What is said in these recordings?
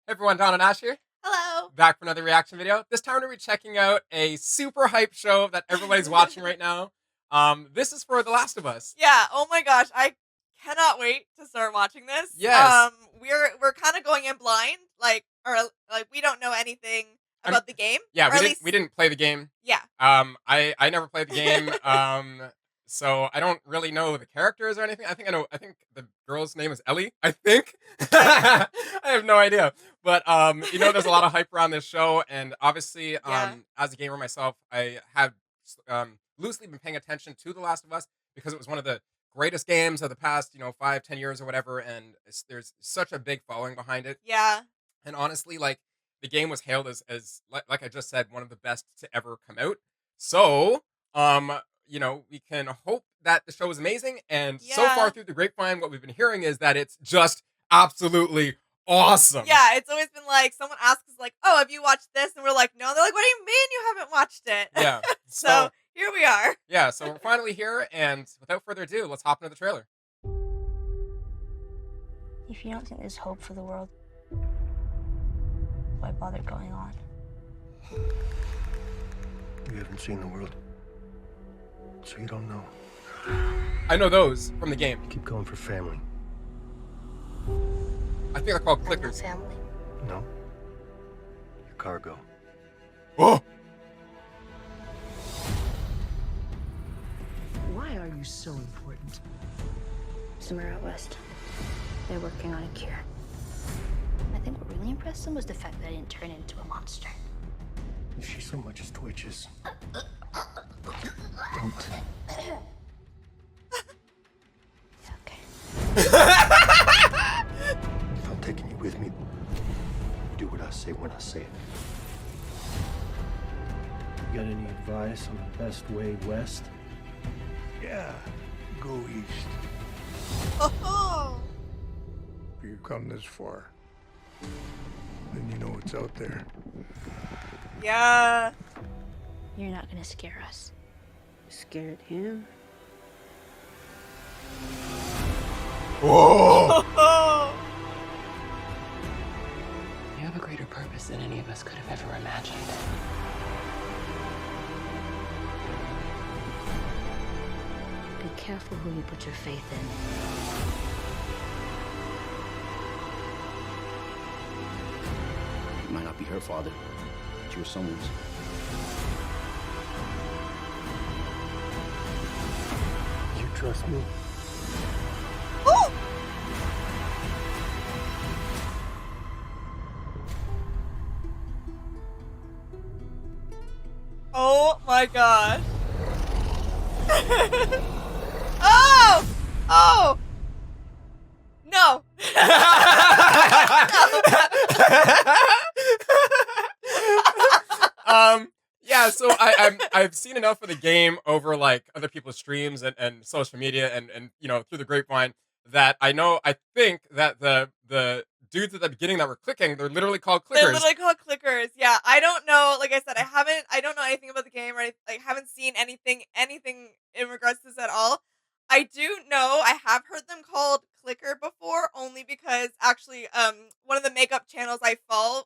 Hey everyone, Don and Ash here, Hello. back for another reaction video. This time we're going to be checking out a super hype show that everybody's watching right now. This is for The Last of Us. Yeah, oh my gosh, I cannot wait to start watching this. Yes. We're kind of going in blind, like we don't know anything I'm, about the game, yeah, or at we least didn't play the game. yeah. I never played the game. So I don't really know the characters or anything. I think the girl's name is Ellie, I think. I have no idea. But there's a lot of hype around this show, and obviously, Yeah. as a gamer myself, I have loosely been paying attention to The Last of Us because it was one of the greatest games of the past, 5, 10 years or whatever, and there's such a big following behind it. Yeah. And honestly, like the game was hailed as like I just said, one of the best to ever come out. So, we can hope that the show is amazing. And so far Yeah. through the grapevine, what we've been hearing is that it's just absolutely awesome. Yeah, it's always been like someone asks us like, "Oh, have you watched this?" And we're like, "No." They're like, "What do you mean you haven't watched it?" Yeah. So, So here we are. yeah, so we're finally here, and without further ado, let's hop into the trailer. If you don't think there's hope for the world, why bother going on? You haven't seen the world, so you don't know. I know those from the game. You keep going for family. I think they're called I'm not clickers. family. No? Your cargo. Oh, Why are you so important? Somewhere out west, they're working on a cure. I think what really impressed them was the fact that I didn't turn into a monster. If she so much as twitches, don't. Okay. If I'm taking you with me, do what I say when I say it. You got any advice on the best way west? Yeah, go east. Oh. If you come this far, then you know what's out there. Yeah. You're not gonna scare us. Scared him? whoa! Oh. You have a greater purpose than any of us could have ever imagined. Be careful who you put your faith in. It might not be her father, but you're someone's. You trust me? Oh. Oh my gosh. Oh! Oh! No. Yeah, so I've seen enough of the game over like other people's streams and social media and through the grapevine that I think that the dudes at the beginning that were clicking, they're literally called They're clickers. literally called clickers. Yeah, I don't know. Like I said, I don't know anything about the game, or I haven't seen anything in regards to this at all. I do know I have heard them called clicker before, only because actually, one of the makeup channels I follow,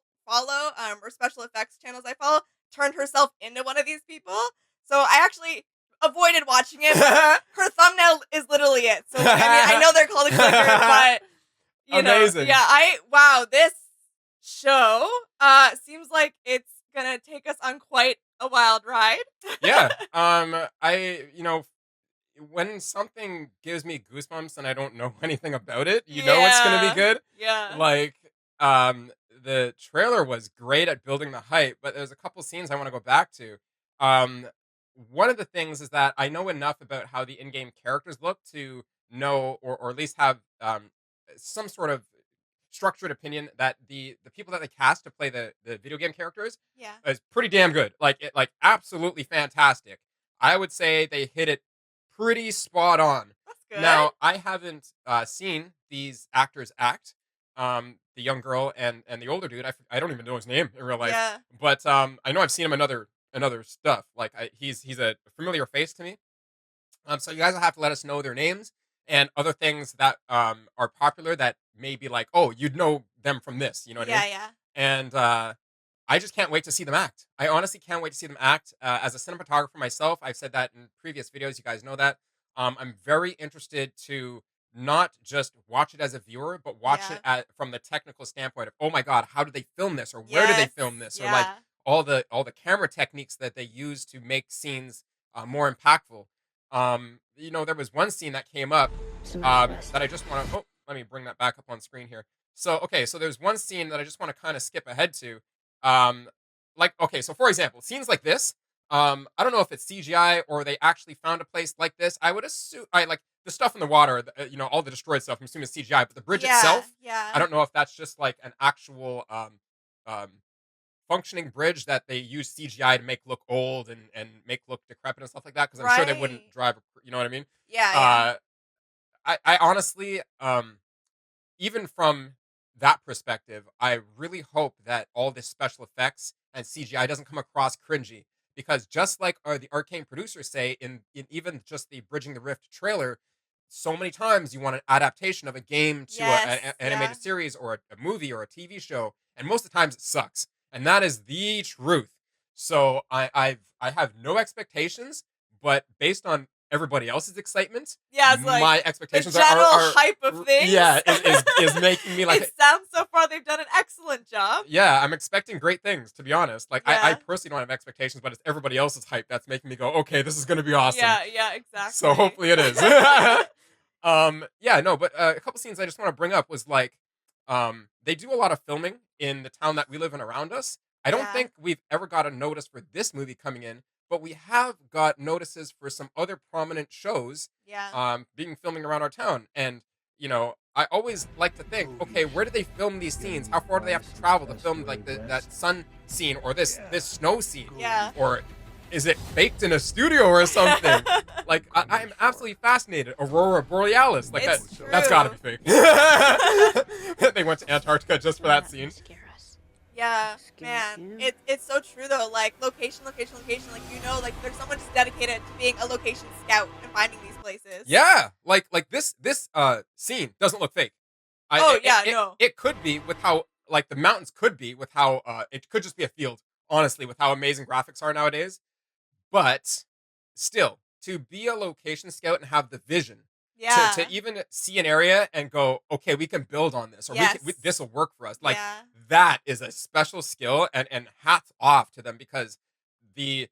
or special effects channels I follow, turned herself into one of these people. So I actually avoided watching it. But her thumbnail is literally it. So like, I know they're called a clicker, but Amazing. yeah, this show seems like it's gonna take us on quite a wild ride. Yeah. When something gives me goosebumps and I don't know anything about it, it's gonna be Yeah. good. Yeah. Like, the trailer was great at building the hype, but there's a couple scenes I want to go back to. Um, One of the things is that I know enough about how the in-game characters look to know, or at least have some sort of structured opinion that the people that they cast to play the video game characters Yeah. is pretty damn good. Like absolutely fantastic. I would say they hit it pretty spot on. That's good. Now, I haven't seen these actors act. The young girl and the older dude. I don't even know his name in real life. Yeah. But I know I've seen him in other stuff. Like he's a familiar face to me. So you guys will have to let us know their names and other things that are popular that may be like, oh, you'd know them from this. You know what I mean? Yeah, yeah. And I just can't wait to see them act. I honestly can't wait to see them act. As a cinematographer myself, I've said that in previous videos. You guys know that. I'm very interested to not just watch it as a viewer, but watch it Yeah. from the technical standpoint of, oh my god, how did they film this, or where did they Yes. film this, or like Yeah. all the camera techniques that they use to make scenes more impactful. There was one scene that came up Samara West. that I just want to. Oh, let me bring that back up on screen here. So okay, so there's one scene that I just want to kind of skip ahead to. Um, okay, so for example, scenes like this. I don't know if it's CGI or they actually found a place like this. I would assume I like the stuff in the water. All the destroyed stuff. I'm assuming it's CGI, but the bridge Yeah. itself, Yeah. I don't know if that's just like an actual um functioning bridge that they use CGI to make look old and make look decrepit and stuff like that. Because I'm sure they wouldn't Right. drive. You know what I mean? Yeah, yeah. Uh, I honestly, even from that perspective, I really hope that all this special effects and CGI doesn't come across cringy. Because just like the arcane producers say in even just the Bridging the Rift trailer, so many times you want an adaptation of a game to Yes. an Yeah. animated series or a movie or a TV show, and most of the times it sucks, and that is the truth. So I have no expectations, but based on everybody else's excitement, Yeah, it's like my the expectations general hype of things. yeah, is making me like, It sounds so far they've done an excellent job. yeah, I'm expecting great things, to be honest. Like I Yeah. personally don't have expectations, but it's everybody else's hype that's making me go, okay, this is gonna be awesome. Yeah, yeah, exactly. So hopefully it is. Yeah, no, but a couple scenes I just want to bring up was like, they do a lot of filming in the town that we live in around us. I don't Yeah. think we've ever got a notice for this movie coming in, but we have got notices for some other prominent shows, Yeah. being filming around our town. And I always like to think, okay, where do they film these scenes? How far do they have to travel to film like that sun scene or this snow scene? Yeah. Or is it faked in a studio or something? Like I'm absolutely fascinated. Aurora Borealis, like It's that's got to be true. fake. They went to Antarctica just for that scene. Scare us. Yeah, Scared man. him. It's so true though. Like location, location, location. Like like there's someone just dedicated to being a location scout and finding these places. Yeah, like this scene doesn't look fake. Oh, yeah, it, no. It could be with how like the mountains could be with how it could just be a field. Honestly, with how amazing graphics are nowadays. But still, to be a location scout and have the vision Yeah. to even see an area and go, okay, we can build on this, or Yes. this will work for us. Like Yeah. that is a special skill, and hats off to them because the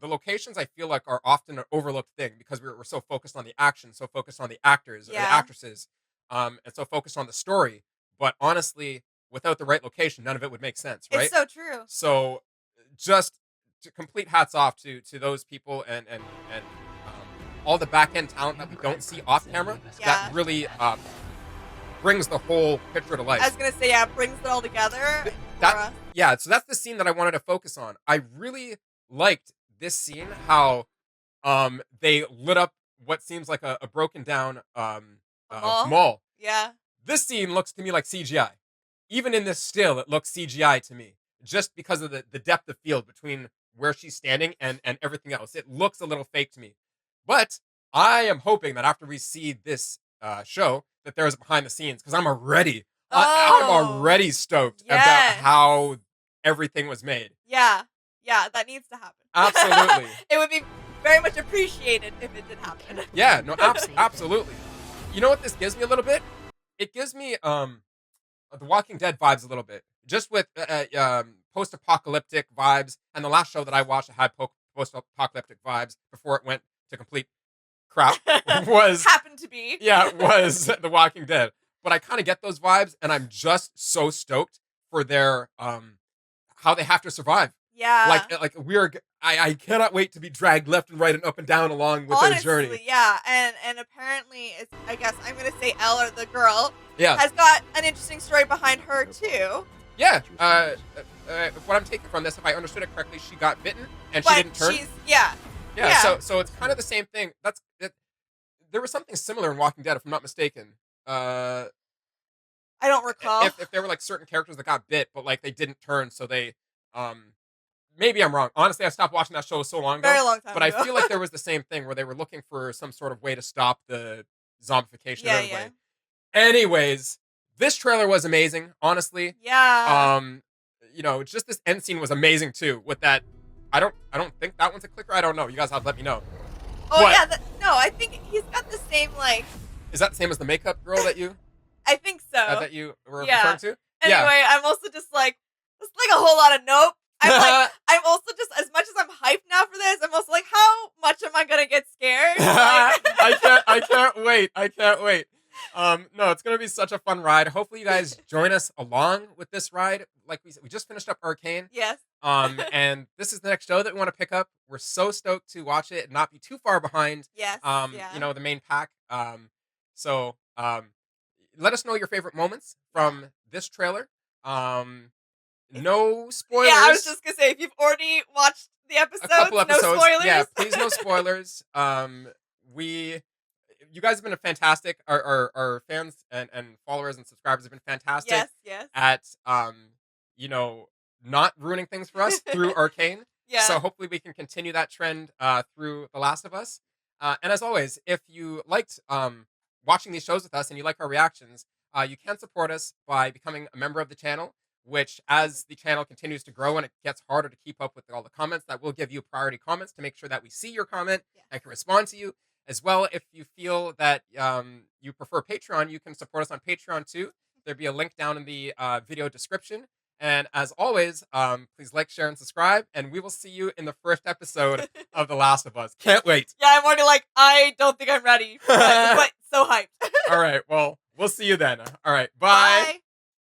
locations I feel like are often an overlooked thing because we're so focused on the action, so focused on the actors or the Yeah. actresses, and so focused on the story. But honestly, without the right location, none of it would make sense, right? It's so true. So just to complete hats off to those people and all the back end talent that we don't see off camera Yeah. that really brings the whole picture to life. I was gonna say, yeah, it brings it all together. for That us. yeah, so that's the scene that I wanted to focus on. I really liked this scene how they lit up what seems like a broken down A mall? mall. Yeah. This scene looks to me like CGI. Even in this still, it looks CGI to me, just because of the depth of field between where she's standing and everything else. It looks a little fake to me. But I am hoping that after we see this show, that there's a behind the scenes, because I'm already, I'm Oh. already stoked about Yes. how everything was made. Yeah. Yeah, that needs to happen. Absolutely. It would be very much appreciated if it did happen. Yeah, no, absolutely. You know what this gives me a little bit? It gives me the Walking Dead vibes a little bit, just with post-apocalyptic vibes. And the last show that I watched that had post-apocalyptic vibes before it went to complete crap was Happened to be. was The Walking Dead. But I kind of get those vibes, and I'm just so stoked for their how they have to survive. Yeah. Like I cannot wait to be dragged left and right and up and down along with their journey. Honestly, yeah, and apparently, it's, I guess I'm gonna say Elle or the girl Yeah, has got an interesting story behind her too. yeah. What I'm taking from this, if I understood it correctly, she got bitten and she But didn't turn. she's yeah, Yeah, so it's kind of the same thing. There was something similar in Walking Dead, if I'm not mistaken. Uh, I don't recall. if there were like certain characters that got bit, but like they didn't turn, so they maybe I'm wrong. Honestly, I stopped watching that show so long ago. Very long time But ago. I feel like there was the same thing where they were looking for some sort of way to stop the zombification of Yeah, everybody. Anyways, this trailer was amazing, honestly. Yeah. Just this end scene was amazing too. With that, I don't think that one's a clicker. I don't know. You guys have to let me know. Oh But yeah, no, I think he's got the same like. is that the same as the makeup girl that you I think so. that you were Yeah. referring to? Anyway, I'm also just like, it's like a whole lot of nope. I'm also just, as much as I'm hyped now for this, I'm also like, how much am I gonna get scared? Like, I can't wait. I can't wait. No, it's gonna be such a fun ride. Hopefully, you guys join us along with this ride. Like we just finished up Arcane. yes. And this is the next show that we want to pick up. We're so stoked to watch it and not be too far behind. Yes. Yeah. The main pack. So let us know your favorite moments from this trailer. No spoilers. Yeah, I was just gonna say, if you've already watched the episodes, a couple episodes. no spoilers. Yeah, please no spoilers. You guys have been fantastic. Our fans and followers and subscribers have been fantastic Yes. at not ruining things for us through Arcane. Yeah. So hopefully we can continue that trend through The Last of Us. And as always, if you liked watching these shows with us and you like our reactions, you can support us by becoming a member of the channel, which as the channel continues to grow and it gets harder to keep up with all the comments, that will give you priority comments to make sure that we see your comment and can respond to you. As well, if you feel that you prefer Patreon, you can support us on Patreon too. There'll be a link down in the video description. And as always, please like, share, and subscribe. And we will see you in the first episode of The Last of Us. Can't wait. Yeah, I'm already like, I don't think I'm ready, but so hyped. All right. Well, we'll see you then. All right. Bye. Bye.